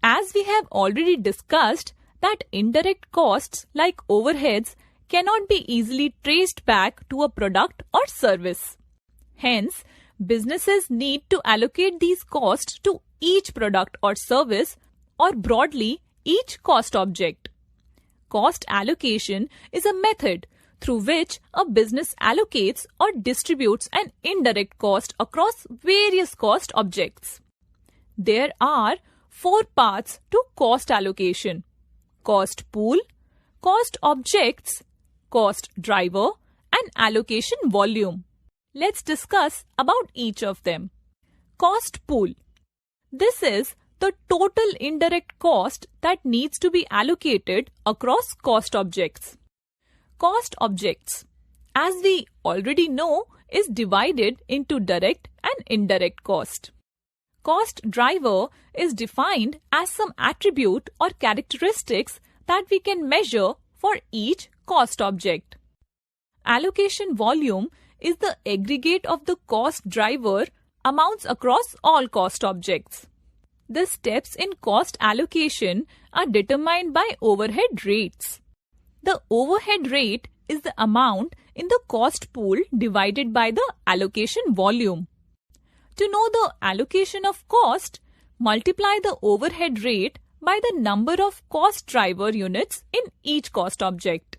As we have already discussed that indirect costs like overheads cannot be easily traced back to a product or service. Hence, businesses need to allocate these costs to each product or service, or broadly, each cost object. Cost allocation is a method through which a business allocates or distributes an indirect cost across various cost objects. There are 4 parts to cost allocation: cost pool, cost objects, cost driver, and allocation volume. Let's discuss about each of them. Cost pool. This is the total indirect cost that needs to be allocated across cost objects. Cost objects, as we already know, is divided into direct and indirect cost. Cost driver is defined as some attribute or characteristics that we can measure for each cost object. Allocation volume is the aggregate of the cost driver amounts across all cost objects. The steps in cost allocation are determined by overhead rates. The overhead rate is the amount in the cost pool divided by the allocation volume. To know the allocation of cost, multiply the overhead rate by the number of cost driver units in each cost object.